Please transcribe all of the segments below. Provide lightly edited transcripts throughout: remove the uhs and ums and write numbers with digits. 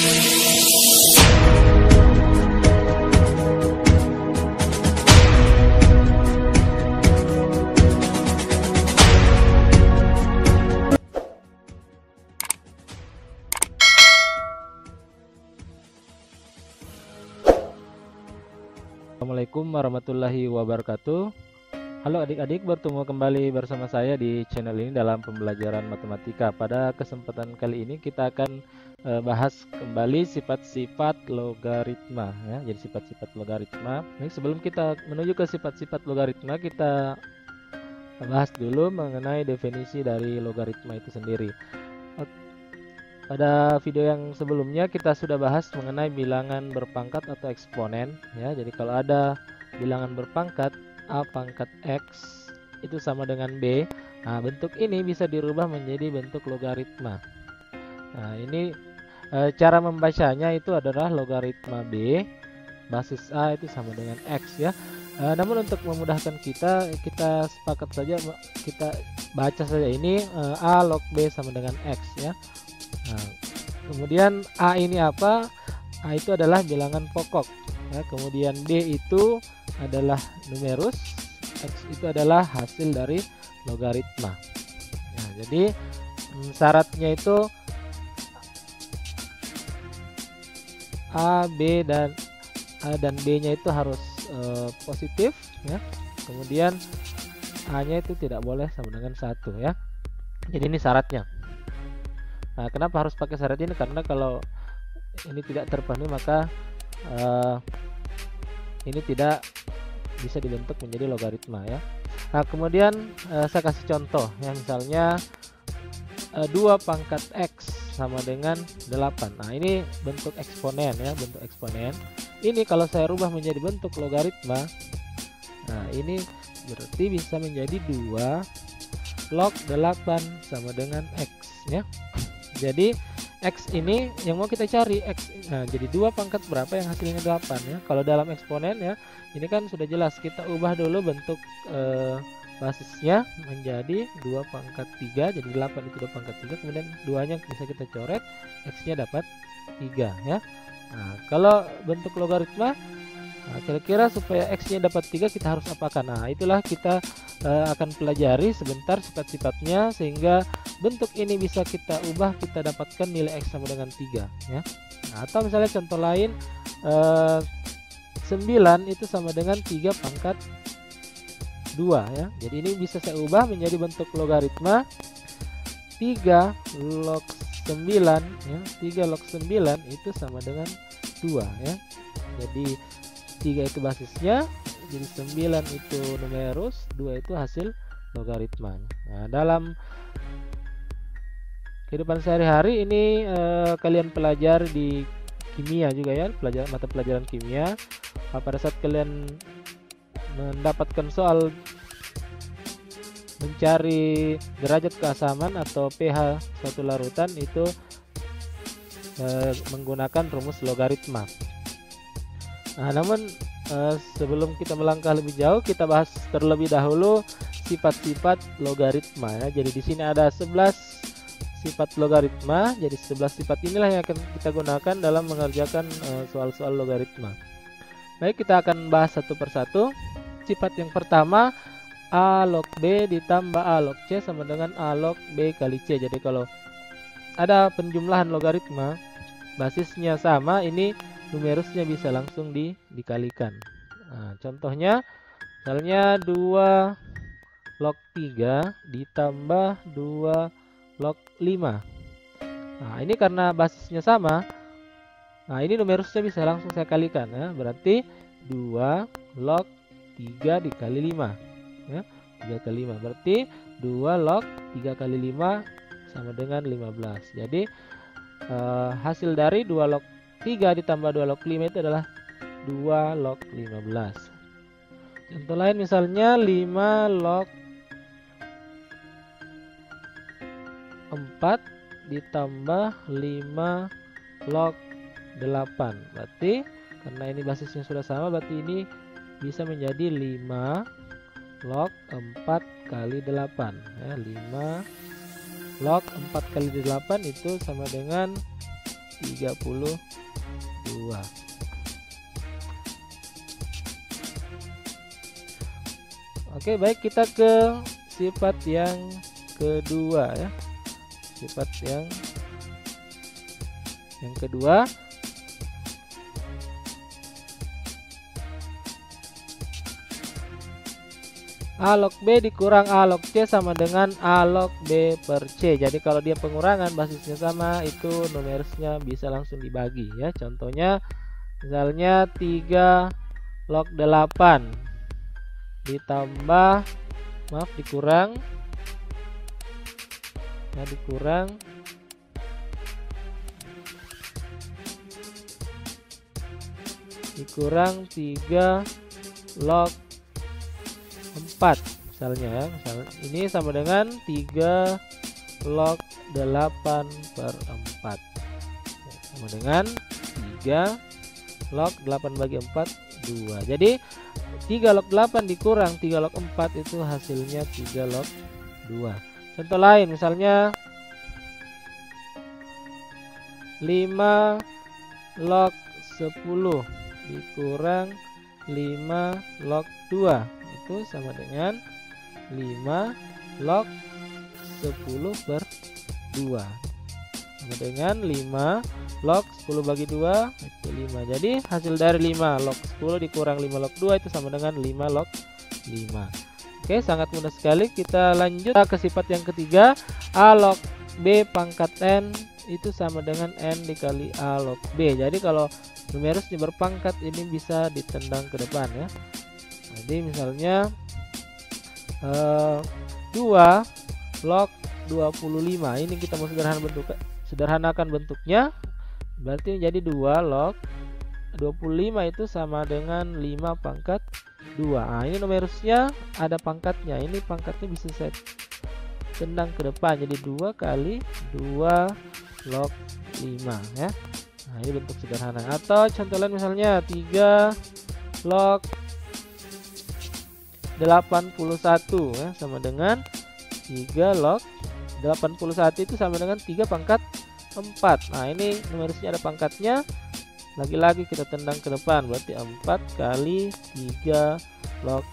Assalamualaikum warahmatullahi wabarakatuh. Halo adik-adik, bertemu kembali bersama saya di channel ini dalam pembelajaran matematika. Pada kesempatan kali ini kita akan bahas kembali sifat-sifat logaritma ya. Jadi sifat-sifat logaritma. Nah, sebelum kita menuju ke sifat-sifat logaritma, kita bahas dulu mengenai definisi dari logaritma itu sendiri. Pada video yang sebelumnya kita sudah bahas mengenai bilangan berpangkat atau eksponen ya. Jadi kalau ada bilangan berpangkat A pangkat X itu sama dengan B. Nah, bentuk ini bisa dirubah menjadi bentuk logaritma. Nah, ini cara membacanya itu adalah logaritma B basis A itu sama dengan X ya. Namun untuk memudahkan kita sepakat saja kita baca saja ini A log B sama dengan X ya. Nah, kemudian A ini apa? A itu adalah bilangan pokok ya. Kemudian B itu adalah numerus, X itu adalah hasil dari logaritma. Nah, jadi syaratnya itu A, B dan A dan B-nya itu harus positif ya. Kemudian A-nya itu tidak boleh sama dengan 1 ya. Jadi ini syaratnya. Nah, kenapa harus pakai syarat ini? Karena kalau ini tidak terpenuhi maka ini tidak bisa dibentuk menjadi logaritma ya. Nah, kemudian saya kasih contoh ya, misalnya 2 pangkat X sama dengan 8. Nah, ini bentuk eksponen ya, bentuk eksponen. Ini kalau saya rubah menjadi bentuk logaritma, nah ini berarti bisa menjadi 2 log 8 sama dengan X ya. Jadi X ini yang mau kita cari X. Nah, jadi 2 pangkat berapa yang hasilnya 8 ya. Kalau dalam eksponen ya, ini kan sudah jelas. Kita ubah dulu bentuk basisnya menjadi 2 pangkat 3. Jadi 8 itu 2 pangkat 3. Kemudian 2-nya bisa kita coret, X-nya dapat 3 ya. Nah, kalau bentuk logaritma, nah, kira-kira supaya X-nya dapat 3 kita harus apakan? Nah, itulah kita akan pelajari sebentar sifat-sifatnya sehingga bentuk ini bisa kita ubah, kita dapatkan nilai X sama dengan 3 ya. Nah, atau misalnya contoh lain 9 itu sama dengan 3 pangkat 2 ya. Jadi ini bisa saya ubah menjadi bentuk logaritma 3 log 9 ya. 3 log 9 itu sama dengan 2 ya. Jadi 3 itu basisnya, jadi 9 itu numerus, 2 itu hasil logaritma. Nah, dalam kehidupan sehari-hari ini kalian pelajari di kimia juga ya, mata pelajaran kimia. Pada saat kalian mendapatkan soal mencari derajat keasaman atau pH suatu larutan itu menggunakan rumus logaritma. Nah, namun sebelum kita melangkah lebih jauh, kita bahas terlebih dahulu sifat-sifat logaritma ya. Jadi di sini ada 11 sifat logaritma. Jadi 11 sifat inilah yang akan kita gunakan dalam mengerjakan soal-soal logaritma. Baik, kita akan bahas satu persatu. Sifat yang pertama, A log B ditambah A log C sama dengan A log B kali C. Jadi kalau ada penjumlahan logaritma basisnya sama, ini numerusnya bisa langsung dikalikan. Nah, contohnya misalnya 2 log 3 ditambah 2 log 5. Nah, ini karena basisnya sama. Nah, ini numerusnya bisa langsung saya kalikan ya. Berarti 2 log 3 dikali 5 ya. 3 kali 5 berarti 2 log 3 kali 5 sama dengan 15. Jadi hasil dari 2 log 3 ditambah 2 log 5 itu adalah 2 log 15. Contoh lain misalnya 5 log 4 ditambah 5 log 8. Berarti karena ini basisnya sudah sama, berarti ini bisa menjadi 5 log 4 kali 8 ya. 5 log 4 kali 8 itu sama dengan 32. Oke, baik, kita ke sifat yang kedua ya. Sifat yang kedua. A log B dikurang A log C sama dengan A log B per C. Jadi kalau dia pengurangan basisnya sama, itu numerusnya bisa langsung dibagi ya. Contohnya misalnya 3 log 8 ditambah, maaf, dikurang ya, dikurang 3 log 4 misalnya ya. Misalnya ini sama dengan 3 log 8 per 4 sama dengan 3 log 8 bagi 4, 2. Jadi 3 log 8 dikurang 3 log 4 itu hasilnya 3 log 2. Contoh lain misalnya 5 log 10 dikurang 5 log 2 itu sama dengan 5 log 10 per 2 sama dengan 5 log 10 bagi 2 itu 5. Jadi hasil dari 5 log 10 dikurang 5 log 2 itu sama dengan 5 log 5. Oke, sangat mudah sekali. Kita lanjut ke sifat yang ketiga. A log B pangkat N itu sama dengan N dikali A log B. Jadi kalau numerusnya berpangkat ini bisa ditendang ke depan ya. Jadi misalnya 2 log 25. Ini kita mau sederhanakan bentuknya. Berarti menjadi 2 log 25 itu sama dengan 5 pangkat 2. Nah, ini numerusnya ada pangkatnya. Ini pangkatnya bisa saya tendang ke depan. Jadi 2 kali 2 log 5 ya. Nah, ini bentuk sederhana. Atau contoh lain misalnya 3 log 81 ya, sama dengan 3 log 81 itu sama dengan 3 pangkat 4. Nah, ini numerusnya ada pangkatnya. Lagi-lagi kita tendang ke depan, berarti 4 kali 3 log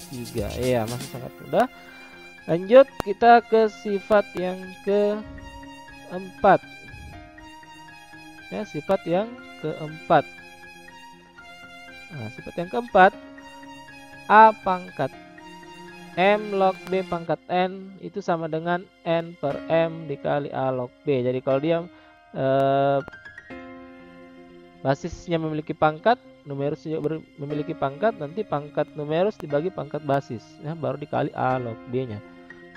3. Ya, masih sangat mudah. Lanjut kita ke sifat yang keempat. Ya, sifat yang keempat. Nah, sifat yang keempat, A pangkat M log B pangkat N itu sama dengan N per M dikali A log B. Jadi kalau dia basisnya memiliki pangkat, numerus juga memiliki pangkat, nanti pangkat numerus dibagi pangkat basis ya, baru dikali A log B nya.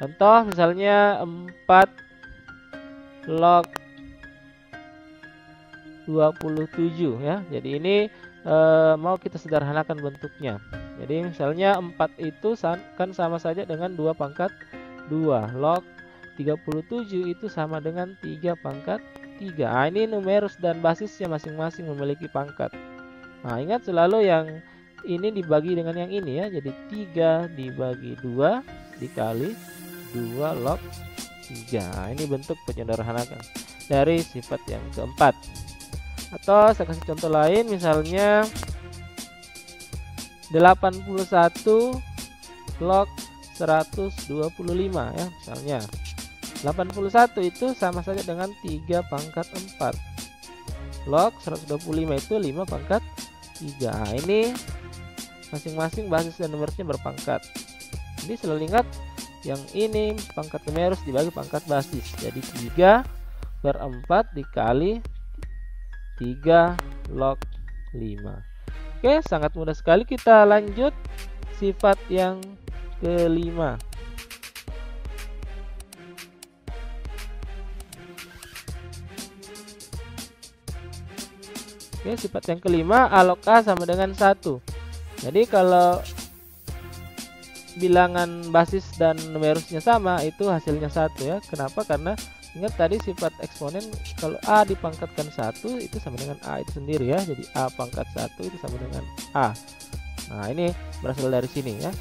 Contoh misalnya 4 log 27 ya. Jadi ini mau kita sederhanakan bentuknya. Jadi misalnya 4 itu kan sama saja dengan 2 pangkat 2. Log 37 itu sama dengan 3 pangkat 3. Nah, ini numerus dan basisnya masing-masing memiliki pangkat. Nah, ingat selalu yang ini dibagi dengan yang ini ya. Jadi 3 dibagi 2 dikali 2 log 3. Nah, ini bentuk penyederhanakan dari sifat yang keempat. Atau saya kasih contoh lain misalnya 81 log 125 ya. Misalnya 81 itu sama saja dengan 3 pangkat 4. Log 125 itu 5 pangkat 3. Nah, ini masing-masing basis dan numerusnya berpangkat. Jadi selalu ingat yang ini pangkat numerus dibagi pangkat basis. Jadi 3 per 4 dikali 3 log 5. Oke, sangat mudah sekali. Kita lanjut sifat yang kelima. Oke, sifat yang kelima, A log A sama dengan 1. Jadi kalau bilangan basis dan numerusnya sama, itu hasilnya 1 ya. Kenapa? Karena ingat tadi sifat eksponen, kalau A dipangkatkan 1 itu sama dengan A itu sendiri ya. Jadi A pangkat 1 itu sama dengan A. Nah, ini berasal dari sini ya.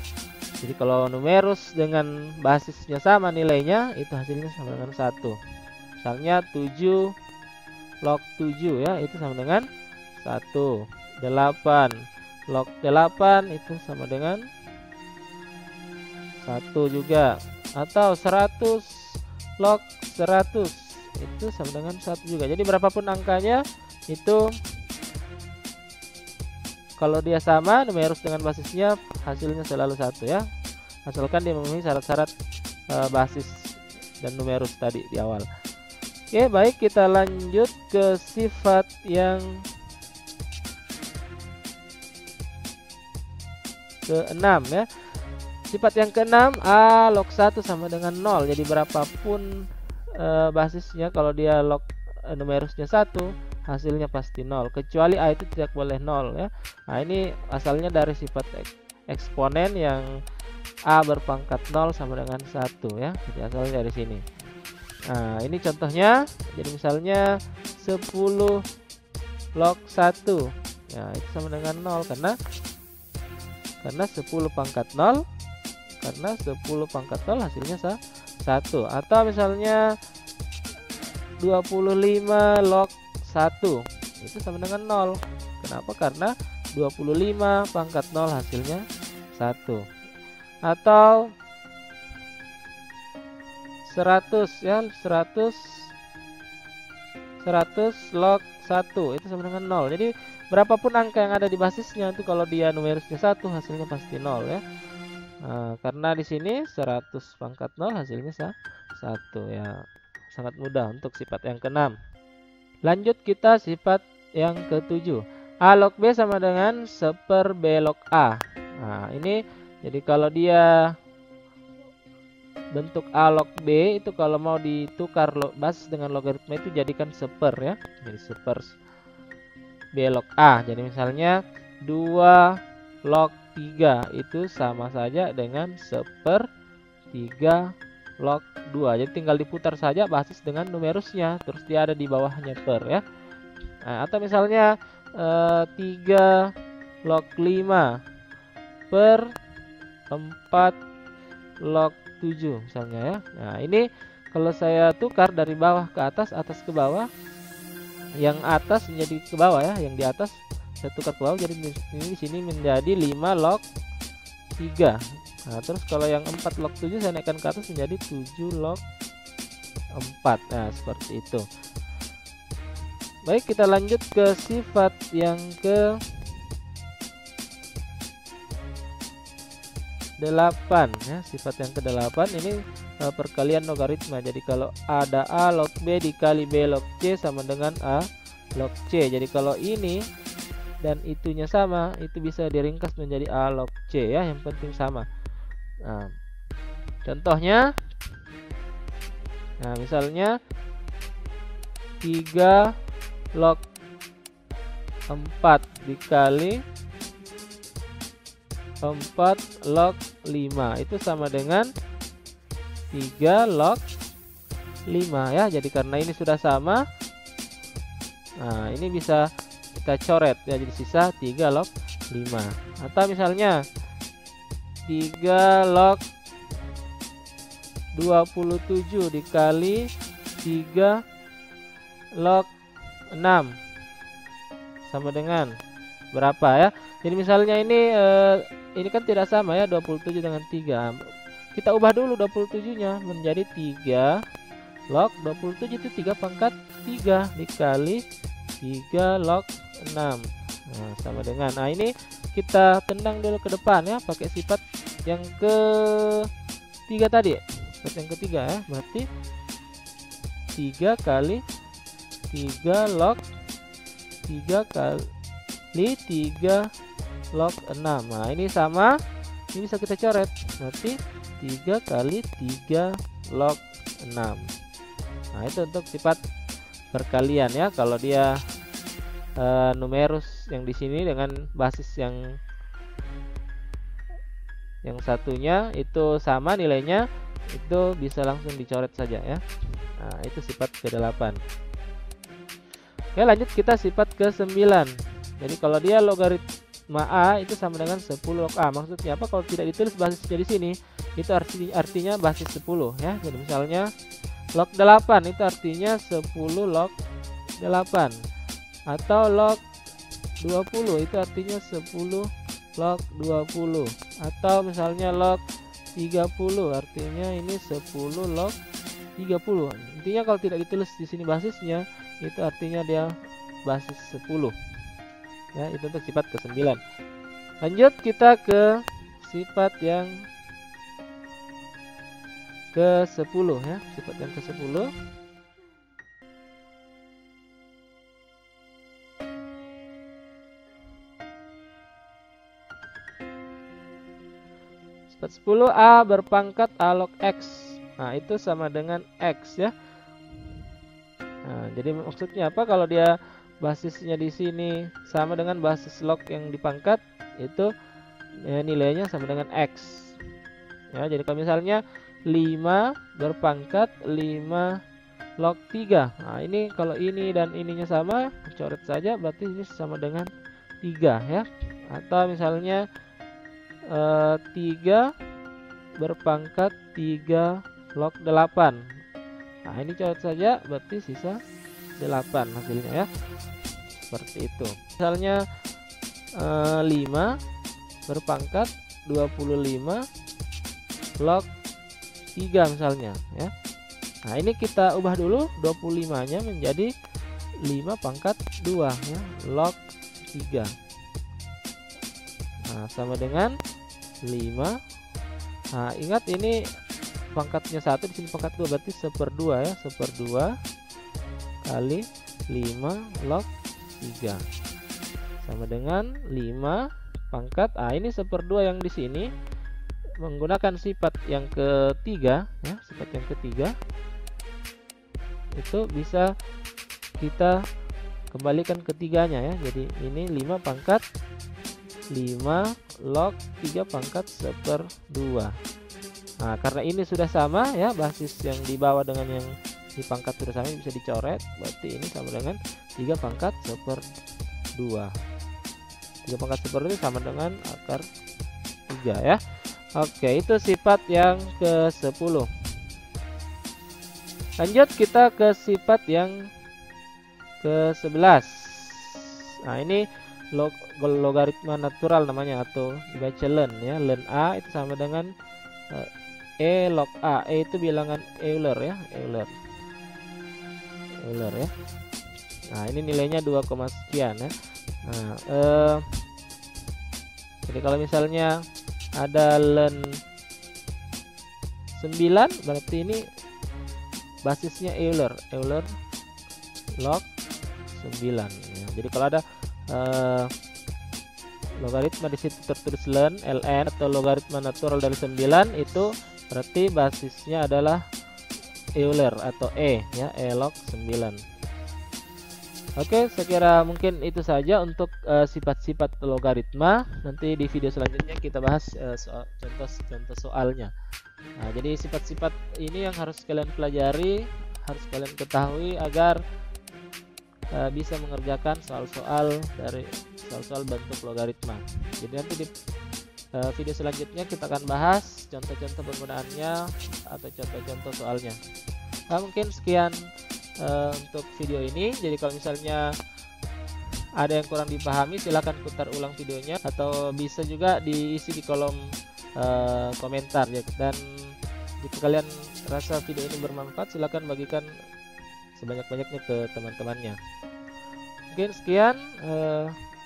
Jadi kalau numerus dengan basisnya sama nilainya, itu hasilnya sama dengan 1. Misalnya 7 log 7 ya, itu sama dengan 1. 8 log 8 itu sama dengan 1 juga. Atau 100 log 100 itu sama dengan 1 juga. Jadi berapapun angkanya itu, kalau dia sama numerus dengan basisnya, hasilnya selalu 1 ya, asalkan dia memenuhi syarat-syarat basis dan numerus tadi di awal. Oke, baik, kita lanjut ke sifat yang ke-6 ya. Sifat yang ke-6, A log 1 sama dengan 0. Jadi berapapun basisnya, kalau dia log numerusnya 1, hasilnya pasti 0, kecuali A itu tidak boleh 0 ya. Nah, ini asalnya dari sifat eksponen yang A berpangkat 0 sama dengan 1 ya. Jadi asalnya dari sini. Nah, ini contohnya. Jadi misalnya 10 log 1. Ya, itu sama dengan 0 karena 10 pangkat 0. Karena 10 pangkat 0 hasilnya 1. Atau misalnya 25 log 1. Itu sama dengan 0. Kenapa? Karena 25 pangkat 0 hasilnya 1. Atau 100 ya, 100 log 1 itu sama dengan 0. Jadi berapapun angka yang ada di basisnya itu, kalau dia numerusnya 1, hasilnya pasti 0 ya. Nah, karena di sini 100 pangkat 0 hasilnya 1 ya. Sangat mudah untuk sifat yang ke-6. Lanjut kita sifat yang ke-7. A log B sama dengan 1/b log A. Nah, ini jadi kalau dia bentuk A log B itu, kalau mau ditukar basis dengan logaritma itu jadikan 1/, ya. Jadi 1/b log A. Jadi misalnya 2 log 3 itu sama saja dengan 1/3 log 2. Jadi tinggal diputar saja basis dengan numerusnya, terus dia ada di bawahnya per ya. Nah, atau misalnya 3 log 5 per 4 log 7 misalnya ya. Nah, ini kalau saya tukar dari bawah ke atas, atas ke bawah, yang atas menjadi ke bawah ya, yang di atas saya tukar ke bawah, jadi ini di sini menjadi 5 log 3. Nah, terus kalau yang 4 log 7 saya naikkan ke atas menjadi 7 log 4. Nah, seperti itu. Baik, kita lanjut ke sifat yang ke-8 ya. Sifat yang ke-8 ini perkalian logaritma. Jadi kalau ada A log B dikali B log C sama dengan A log C. Jadi kalau ini dan itunya sama, itu bisa diringkas menjadi A log C ya, yang penting sama. Nah, contohnya, nah misalnya 3 log 4 dikali 4 log 5 itu sama dengan 3 log 5 ya. Jadi karena ini sudah sama, nah ini bisa kita coret ya, jadi sisa 3 log 5. Atau misalnya 3 log 27 dikali 3 log 6 sama dengan berapa ya. Jadi misalnya ini kan tidak sama ya, 27 dengan 3. Kita ubah dulu 27-nya menjadi 3 log 27 itu 3 pangkat 3 dikali 3 log 6. Nah, sama dengan. Nah, ini kita tendang dulu ke depan ya, pakai sifat yang ke-3 tadi. Sifat yang ke-3 ya. Berarti 3 kali 3 log 3 kali 3 log 6. Nah, ini sama. Ini bisa kita coret. Berarti 3 kali 3 log 6. Nah, itu untuk sifat perkalian ya. Kalau dia numerus yang di sini dengan basis yang satunya itu sama nilainya, itu bisa langsung dicoret saja ya. Nah, itu sifat ke-8. Oke, lanjut kita sifat ke-9. Jadi kalau dia logaritma A itu sama dengan 10 log A. Maksudnya apa? Kalau tidak ditulis basisnya di sini, itu artinya basis 10 ya. Jadi misalnya log 8 itu artinya 10 log 8, atau log 20 itu artinya 10 log 20, atau misalnya log 30 artinya ini 10 log 30. Intinya kalau tidak ditulis di sini basisnya, itu artinya dia basis 10. Ya, itu untuk sifat ke-9. Lanjut kita ke sifat yang ke-10 ya, sifat yang ke-10. Sifat 10 A berpangkat A log X. Nah, itu sama dengan X ya. Nah, jadi maksudnya apa? Kalau dia basisnya di sini sama dengan basis log yang dipangkat, itu ya, nilainya sama dengan X. Ya, jadi kalau misalnya 5 berpangkat 5 log 3. Nah, ini kalau ini dan ininya sama, coret saja, berarti ini sama dengan 3 ya. Atau misalnya 3 berpangkat 3 log 8. Nah, ini coret saja, berarti sisa 8 hasilnya ya. Seperti itu. Misalnya 5 berpangkat 25 log 3 misalnya ya. Nah, ini kita ubah dulu 25-nya menjadi 5 pangkat 2 ya, log 3. Nah, sama dengan 5. Nah, ingat ini pangkatnya 1, di sini pangkat 2, berarti 1/2 ya, 1/2 kali 5 log 3 sama dengan 5 pangkat. Ini 1/2 yang di sini menggunakan sifat yang ketiga ya, sifat yang ketiga itu bisa kita kembalikan ketiganya ya. Jadi ini 5 pangkat 5 log 3 pangkat 1/2. Nah, karena ini sudah sama ya, basis yang dibawa dengan yang di pangkat sudah sama, bisa dicoret, berarti ini sama dengan 3 pangkat 1/2. 3 pangkat 1/2 sama dengan akar 3 ya. Oke, itu sifat yang ke-10. Lanjut kita ke sifat yang ke-11. Nah, ini logaritma natural namanya, atau dibaca len ya. Len A itu sama dengan E log A. E itu bilangan Euler ya, Euler ya. Nah, ini nilainya 2, sekian ya. Nah, jadi kalau misalnya ada len 9, berarti ini basisnya Euler log 9 ya. Jadi kalau ada logaritma di situ tertulis ln atau logaritma natural dari 9, itu berarti basisnya adalah Euler atau E ya, E log 9. Oke, saya kira mungkin itu saja untuk sifat-sifat logaritma. Nanti di video selanjutnya kita bahas contoh soalnya. Nah, jadi sifat-sifat ini yang harus kalian pelajari, harus kalian ketahui agar bisa mengerjakan soal-soal dari soal-soal bentuk logaritma. Jadi nanti di video selanjutnya kita akan bahas contoh-contoh penggunaannya atau contoh-contoh soalnya. Nah, mungkin sekian untuk video ini. Jadi kalau misalnya ada yang kurang dipahami, silahkan putar ulang videonya, atau bisa juga diisi di kolom komentar ya. Dan jika kalian rasa video ini bermanfaat, silahkan bagikan sebanyak-banyaknya ke teman-temannya. Mungkin sekian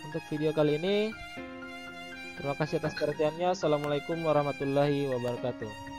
untuk video kali ini. Terima kasih atas perhatiannya. Assalamualaikum warahmatullahi wabarakatuh.